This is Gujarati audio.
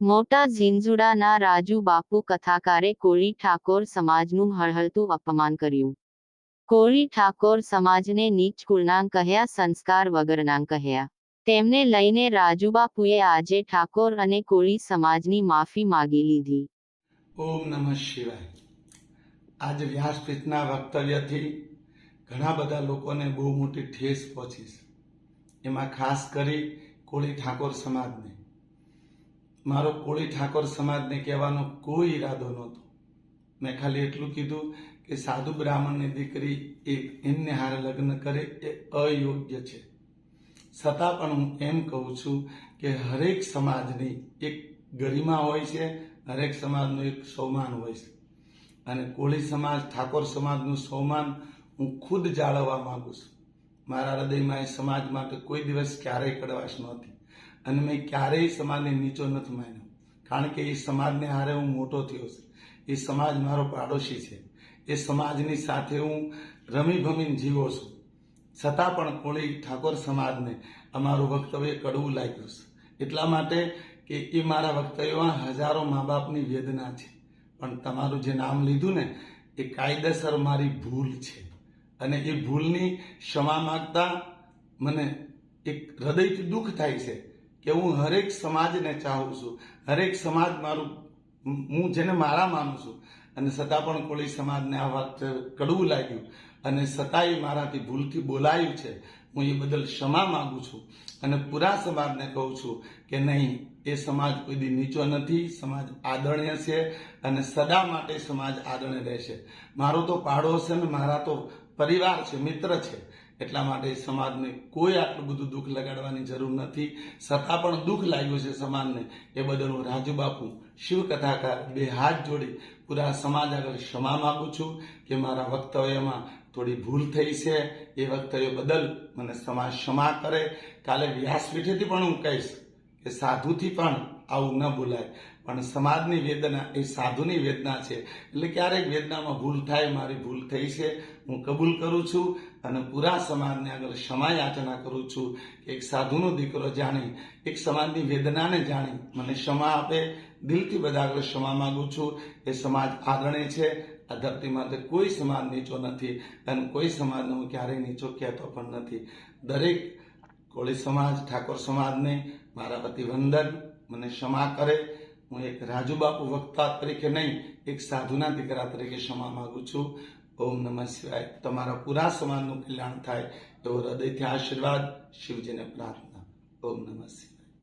મોટા ઝીંઝુડાના રાજુ બાપુ કથાકારે કોળી ઠાકોર સમાજનું હળહળતું અપમાન કર્યું. કોળી ઠાકોર સમાજને નીચ કુળનાં કહ્યા, સંસ્કાર વગરનાં કહ્યા. તેમને લઈને રાજુબાપુએ આજે ઠાકોર અને કોળી સમાજની માફી માગી લીધી. ઓમ નમઃ શિવાય. આજ વ્યાસપીઠના વક્તવ્યથી ઘણા બધા લોકોને બહુ મોટી ઠેસ પહોંચી છે. એમાં ખાસ કરી કોળી ઠાકોર સમાજને. મારો કોળી ઠાકોર સમાજને કહેવાનો કોઈ ઈરાદો નહોતો. મેં ખાલી એટલું કીધું કે સાધુ બ્રાહ્મણની દીકરી એમને હારે લગ્ન કરે એ અયોગ્ય છે. છતાં પણ હું એમ કહું છું કે હરેક સમાજની એક ગરિમા હોય છે, હરેક સમાજનું એક સ્વમાન હોય છે. અને કોળી સમાજ, ઠાકોર સમાજનું સ્વમાન હું ખુદ જાળવવા માંગુ છું. મારા હૃદયમાં એ સમાજ માટે કોઈ દિવસ ક્યારેય કડવાશ નહોતી અને મેં ક્યારેય સમાજને નીચો નથી માન્યો, કારણ કે એ સમાજને હારે હું મોટો થયો છું. એ સમાજ મારો પાડોશી છે. એ સમાજની સાથે હું રમી ભમીને જીવો છું. છતાં પણ કોળી ઠાકોર સમાજને અમારું વક્તવ્ય કડવું લાગ્યું છે. એટલા માટે કે એ મારા વક્તવ્યમાં હજારો મા બાપની વેદના છે. પણ તમારું જે નામ લીધું ને એ કાયદેસર મારી ભૂલ છે અને એ ભૂલની ક્ષમા માગતા મને એક હૃદયથી દુઃખ થાય છે કે હું હરેક સમાજને ચાહું છું, હરેક સમાજ મારું, હું જેને મારા માનું છું, અને છતાં પણ કોળી સમાજને આ વાત કડવું લાગ્યું અને છતાંય મારાથી ભૂલથી બોલાયું છે. હું એ બદલ ક્ષમા માંગુ છું અને પૂરા સમાજને કહું છું કે નહીં, એ સમાજ કોઈ દી નીચો નથી. સમાજ આદરણીય છે અને સદા માટે સમાજ આદરણીય રહેશે. મારો તો પાડોશ છે ને મારા તો પરિવાર છે, મિત્ર છે. એટલા માટે સમાજને કોઈ આટલું બધું દુઃખ લગાડવાની જરૂર નથી. છતાં પણ દુઃખ લાગ્યું છે સમાજને, એ બદલ હું રાજુબાપુ શિવ કથાકાર બે હાથ જોડી પૂરા સમાજ આગળ ક્ષમા માંગુ છું કે મારા વક્તવ્યમાં થોડી ભૂલ થઈ છે. એ વક્તવ્ય બદલ મને સમાજ ક્ષમા કરે. કાલે વ્યાસપીઠેથી પણ હું કહીશ કે સાધુથી પણ આવું ન બોલાય, પણ સમાજની વેદના એ સાધુની વેદના છે. એટલે ક્યારેક વેદનામાં ભૂલ થાય, મારી ભૂલ થઈ છે, હું કબૂલ કરું છું અને પૂરા સમાજને આગળ ક્ષમા યાચના કરું છું કે એક સાધુનો દીકરો જાણી, એક સમાજની વેદનાને જાણી મને ક્ષમા આપે. દિલથી બધા આગળ ક્ષમા માંગુ છું. એ સમાજ આદરણીય છે. આ ધરતી માટે કોઈ સમાજ નીચો નથી અને કોઈ સમાજને હું ક્યારેય નીચો કહેતો પણ નથી. દરેક કોળી સમાજ, ઠાકોર સમાજને મારા વતી વંદન. મને ક્ષમા કરે. હું એક રાજુબાપુ વક્તા તરીકે નહીં, એક સાધુના દીકરા તરીકે ક્ષમા માંગુ છું. ઓમ નમઃ શિવાય. તમારા પૂરા સમાજનું કલ્યાણ થાય એવો હૃદયથી આશીર્વાદ, શિવજીને પ્રાર્થના. ઓમ નમઃ શિવાય.